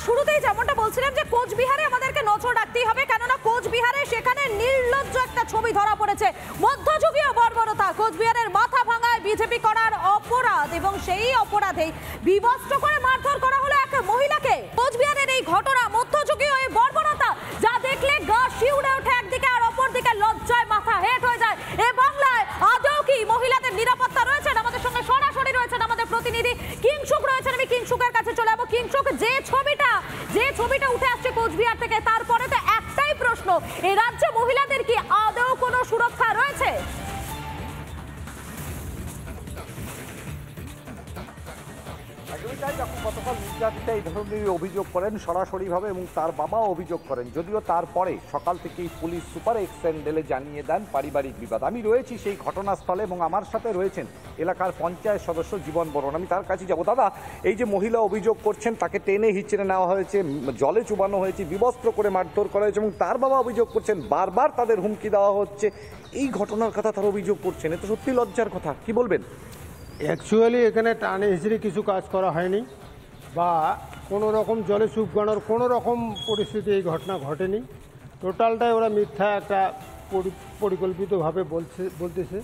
শুরুতেই যেমনটা বলছিলাম যে কোচবিহারে আমাদেরকে নজর রাখতেই হবে, কেননা কোচবিহারে সেখানে নির্লজ্জ একটা ছবি ধরা পড়েছে। মধ্যযুগীয় বর্বরতা, কোচবিহারের মাথা ভাঙায় বিজেপি করার অপরাধ এবং সেই অপরাধেই বিবস্ত্র করে মারধর করা হলো এক মহিলাকে। কোচবিহারের এই ঘটনা, মধ্যযুগীয় এই বর্বরতা, যা দেখলে গা শিউরে ওঠে একদিকে আর অপরদিকে লজ্জায় মাথা হেঁট হয়ে যায়। এ বাংলায় আদৌ কি মহিলাদের নিরাপত্তা রয়েছেন? আমাদের সঙ্গে সরাসরি রয়েছেন আমাদের প্রতিনিধি কিংসুক রয়েছেন। আমি কিংসুকের কাছে চলে যাবো। কিংসুক, যে ছবিটা উঠে আসছে কোচবিহার থেকে, তারপরে তো একটাই প্রশ্ন, এই রাজ্যে মহিলাদের কি আদৌ কোনো সুরক্ষা রয়েছে? গতকাল নির্যাতিতা এই ধরনের অভিযোগ করেন সরাসরিভাবে এবং তার বাবাও অভিযোগ করেন, যদিও তারপরে সকাল থেকেই পুলিশ সুপার এক্সটেন্ডেলে জানিয়ে দেন পারিবারিক বিবাদ। আমি রয়েছি সেই ঘটনাস্থলে এবং আমার সাথে রয়েছেন এলাকার পঞ্চায়েত সদস্য জীবন বরণ। আমি তার কাছে যাব। দাদা, এই যে মহিলা অভিযোগ করছেন তাকে টেনে হিচড়ে নেওয়া হয়েছে, জলে চুবানো হয়েছে, বিবস্ত্র করে মারধর করা হয়েছে এবং তার বাবা অভিযোগ করছেন বারবার তাদের হুমকি দেওয়া হচ্ছে, এই ঘটনার কথা তারা অভিযোগ করছেন, এ তো সত্যি লজ্জার কথা। কি বলবেন? অ্যাকচুয়ালি এখানে টানে হিচড়ে কিছু কাজ করা হয়নি বা কোনো রকম জলে চুপগানোর কোনো রকম পরিস্থিতি এই ঘটনা ঘটেনি। টোটালটাই ওরা মিথ্যা একটা পরিকল্পিতভাবে বলতেছে।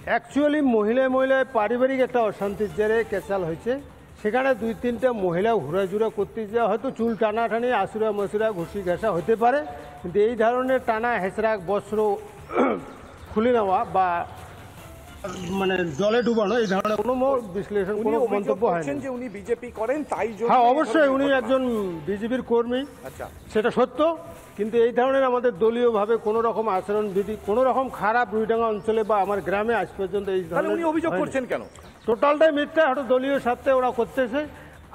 অ্যাকচুয়ালি মহিলায় পারিবারিক একটা অশান্তির জেরে ক্যাচাল হয়েছে। সেখানে 2-3টা মহিলা ঘোরাঝুরা করতে যাওয়া, হয়তো চুল টানাটানি, আসুরা মসুরা, ঘুষি ঘেঁষা হতে পারে, কিন্তু এই ধরনের টানা হেঁচড়া, বস্ত্র খুলে নেওয়া বা মানে জলে ডুবানো, এই ধরনের কোনো বিশ্লেষণ, কোনো মন্তব্য হয়নি। যে উনি বিজেপি করেন তাই জন্য? হ্যাঁ, অবশ্যই উনি একজন বিজেপির কর্মী, সেটা সত্য, কিন্তু এই ধরনের আমাদের দলীয়ভাবে কোনো রকম আচরণবিধি, কোনো রকম খারাপ রুইডাঙ্গা অঞ্চলে বা আমার গ্রামে আজ পর্যন্ত এই ধরনের অভিযোগ করছেন কেন? টোটালটাই মিথ্যা, হয়তো দলীয় স্বার্থে ওরা করতেছে।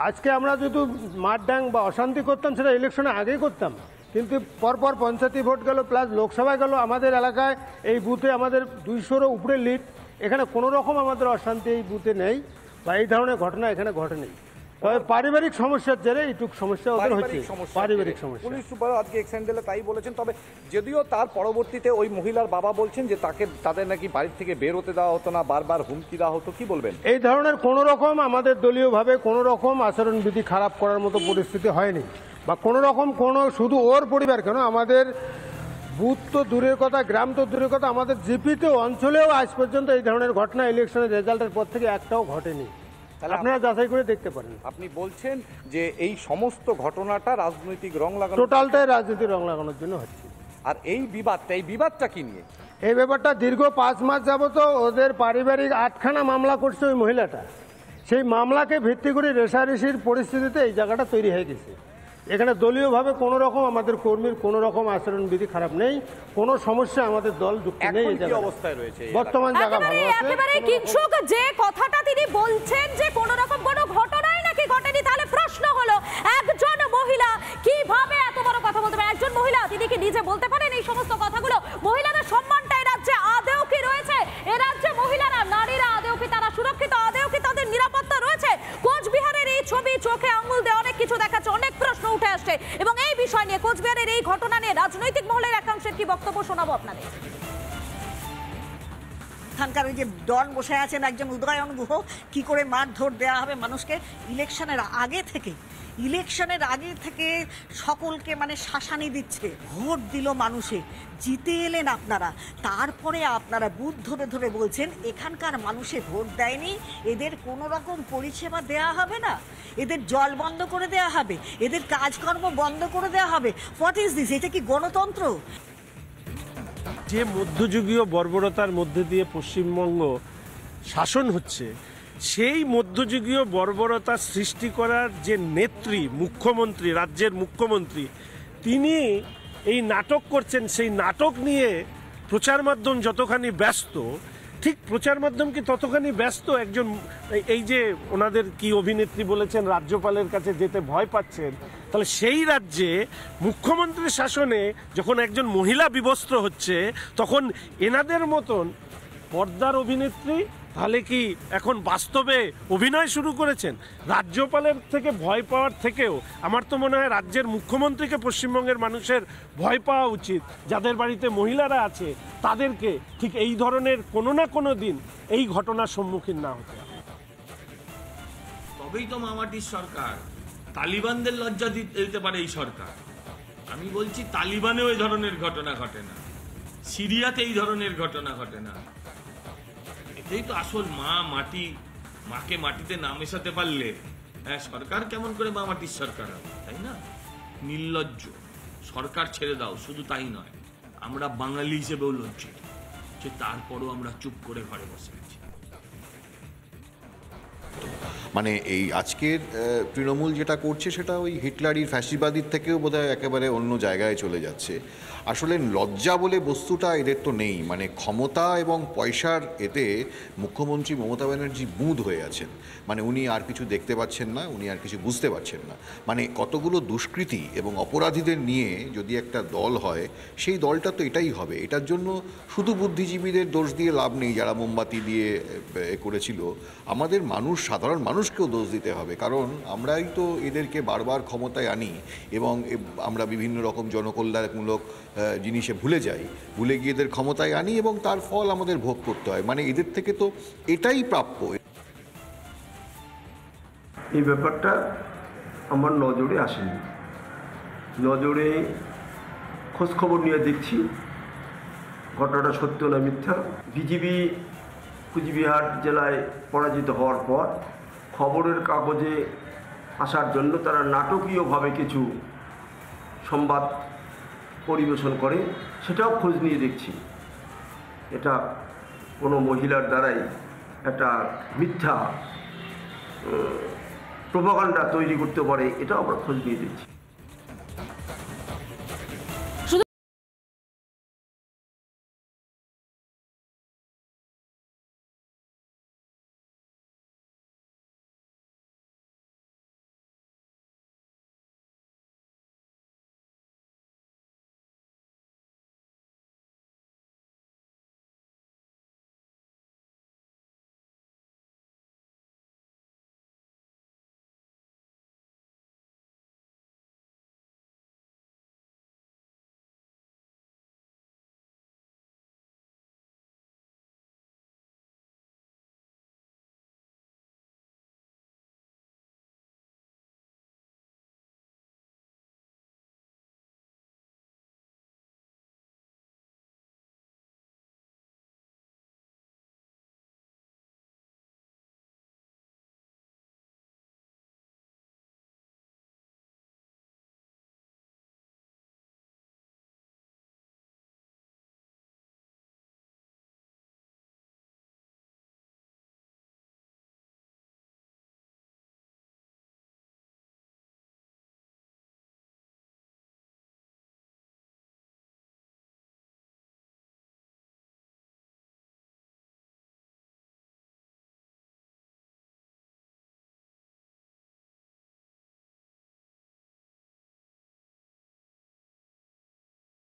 আজকে আমরা যদি মারডাং বা অশান্তি করতাম সেটা ইলেকশনে আগেই করতাম, কিন্তু পরপর পঞ্চায়েত ভোট গেল প্লাস লোকসভা গেল, আমাদের এলাকায় এই বুথে আমাদের 200-র উপরে লিড, এখানে কোনো রকম আমাদের অশান্তি এই বুথে নেই বা এই ধরনের ঘটনা এখানে ঘটেনি। তবে পারিবারিক সমস্যার জেরে এইটুকু সমস্যা ওদের হচ্ছে, পারিবারিক সমস্যা। পুলিশ সুপার আজকে এক্সটেন্ডেলে তাই বলেছেন। তবে যদিও তার পরবর্তীতে ওই মহিলার বাবা বলছেন যে তাদের নাকি বাড়ির থেকে বের হতে দেওয়া হতো না, বারবার হুমকি দেওয়া হতো। কি বলবেন? এই ধরনের কোনো রকম আমাদের দলীয়ভাবে কোনো রকম আচরণবিধি খারাপ করার মতো পরিস্থিতি হয়নি বা কোনো রকম শুধু ওর পরিবার কেন, আমাদের বুথ তো দূরের কথা, গ্রাম তো দূরের কথা, আমাদের জিপিতেও অঞ্চলেও আজ পর্যন্ত এই ধরনের ঘটনা ইলেকশনের রেজাল্টের পর থেকে একটাও ঘটেনি। আপনারা যাচাই করে দেখতে পারেন। আপনি বলছেন যে এই সমস্ত ঘটনাটা রাজনৈতিক রং লাগানো, টোটালটাই রাজনৈতিক রং লাগানোর জন্য হচ্ছে। আর এই বিবাদটা কি নিয়ে? এই ব্যাপারটা দীর্ঘ 5 মাস যাবত ওদের পারিবারিক 8খানা মামলা করছে ওই মহিলাটা। সেই মামলাকে ভিত্তি করে রেষারেষির পরিস্থিতিতে এই জায়গাটা তৈরি হয়ে গেছে। এখানে দলীয়ভাবে কোনো রকম আমাদের কর্মীর কোনো রকম আচরণবিধি খারাপ নেই, কোনো সমস্যা আমাদের দল যুক্ত নেই। এই জায়গায় অবস্থায় রয়েছে বর্তমান জায়গা ভালো আছে। একেবারে কিংসুক, যে কথাটা তিনি বলছেন যে কোনো রকম কোনো ঘটনাই নাকি ঘটেনি, তাহলে প্রশ্ন হলো একজন মহিলা কিভাবে এত বড় কথা বলতে পারে? একজন মহিলা, তিনি কি নিজে বলতে পারেন এই সমস্ত কথাগুলো? মহিলাদের সম্মানটা এই রাজ্যে আদৌ কি রয়েছে? এ রাজ্যে মহিলারা, নারীরা আদৌ কি তারা সুরক্ষিত? আদৌ কি তাদের নিরাপত্তা রয়েছে? কোচবিহারের এই ছবি চোখে আঙুল দিয়ে অনেক কিছু দেখাচ্ছে, অনেক প্রশ্ন উঠে আসছে এবং এই বিষয় নিয়ে, কোচবিহারের এই ঘটনা নিয়ে রাজনৈতিক মহলের একাংশের কি বক্তব্য শোনাবো আপনাদের। এখানকার ওই যে ডন বসে আছেন একজন উদয়ন গুহ, কি করে মারধর দেওয়া হবে মানুষকে ইলেকশনের আগে থেকে সকলকে মানে শাসানি দিচ্ছে। ভোট দিল মানুষে, জিতে এলেন আপনারা, তারপরে আপনারা বুথ ধরে ধরে বলছেন এখানকার মানুষে ভোট দেয়নি, এদের কোনো রকম পরিষেবা দেয়া হবে না, এদের জল বন্ধ করে দেয়া হবে, এদের কাজকর্ম বন্ধ করে দেওয়া হবে। What is this? এটা কি গণতন্ত্র? যে মধ্যযুগীয় বর্বরতার মধ্যে দিয়ে পশ্চিমবঙ্গ শাসন হচ্ছে, সেই মধ্যযুগীয় বর্বরতা সৃষ্টি করার যে নেত্রী, মুখ্যমন্ত্রী, রাজ্যের মুখ্যমন্ত্রী, তিনি এই নাটক করছেন। সেই নাটক নিয়ে প্রচার মাধ্যম যতখানি ব্যস্ত, ঠিক প্রচার মাধ্যম কি ততখানি ব্যস্ত একজন, এই যে ওনাদের কি অভিনেত্রী বলেছেন রাজ্যপালের কাছে যেতে ভয় পাচ্ছেন, তাহলে সেই রাজ্যে মুখ্যমন্ত্রীর শাসনে যখন একজন মহিলা বিবস্ত্র হচ্ছে, তখন এনাদের মতন পর্দার অভিনেত্রী তাহলে কি এখন বাস্তবে অভিনয় শুরু করেছেন? রাজ্যপালের থেকে ভয় পাওয়ার থেকেও আমার তো মনে হয় রাজ্যের মুখ্যমন্ত্রীকে পশ্চিমবঙ্গের মানুষের ভয় পাওয়া উচিত। যাদের বাড়িতে মহিলারা আছে তাদেরকে ঠিক এই ধরনের কোনো না কোনো দিন এই ঘটনার সম্মুখীন না হতে হবে। তবেই তো মামাটির সরকার তালিবানদের লজ্জা দিতে পারে এই সরকার, আমি বলছি তালিবানেও এই ধরনের ঘটনা ঘটে না, সিরিয়াতে এই ধরনের ঘটনা ঘটে না। এটাই তো আসল মাকে মাটিতে না মেশাতে পারলে সরকার কেমন করে মা মাটির সরকার হবে, তাই না? নির্লজ্জ। সরকার ছেড়ে দাও, শুধু তাই নয়, আমরা বাঙালি হিসেবেও লজ্জিত যে তারপরও আমরা চুপ করে ঘরে বসে আছি। মানে এই আজকের তৃণমূল যেটা করছে সেটা ওই হিটলারির ফ্যাসিবাদীর থেকেও বোধহয় একেবারে অন্য জায়গায় চলে যাচ্ছে। আসলে লজ্জা বলে বস্তুটা এদের তো নেই, মানে ক্ষমতা এবং পয়সার এতে মুখ্যমন্ত্রী মমতা ব্যানার্জি বুঁদ হয়ে আছেন। মানে উনি আর কিছু দেখতে পাচ্ছেন না, উনি আর কিছু বুঝতে পারছেন না। মানে কতগুলো দুষ্কৃতী এবং অপরাধীদের নিয়ে যদি একটা দল হয়, সেই দলটা তো এটাই হবে। এটার জন্য শুধু বুদ্ধিজীবীদের দোষ দিয়ে লাভ নেই, যারা মোমবাতি দিয়ে করেছিল। আমাদের সাধারণ মানুষকেও দোষ দিতে হবে, কারণ আমরাই তো এদেরকে বারবার ক্ষমতায় আনি এবং আমরা বিভিন্ন রকম জনকল্যাণমূলক জিনিসে ভুলে যাই, ভুলে গিয়ে এদের ক্ষমতায় আনি এবং তার ফল আমাদের ভোগ করতে হয়। মানে এদের থেকে তো এটাই প্রাপ্য। এই ব্যাপারটা আমার নজরে আসেনি, নজরে খোঁজখবর নিয়ে দেখছি ঘটনাটা সত্য না মিথ্যা। বিজেপি কুচবিহার জেলায় পরাজিত হওয়ার পর খবরের কাগজে আসার জন্য তারা নাটকীয়ভাবে কিছু সংবাদ পরিবেশন করে, সেটাও খোঁজ নিয়ে দেখছি। এটা কোনো মহিলার দ্বারাই একটা মিথ্যা প্রোপাগান্ডা তৈরি করতে পারে, এটাও আমরা খোঁজ নিয়ে দেখছি।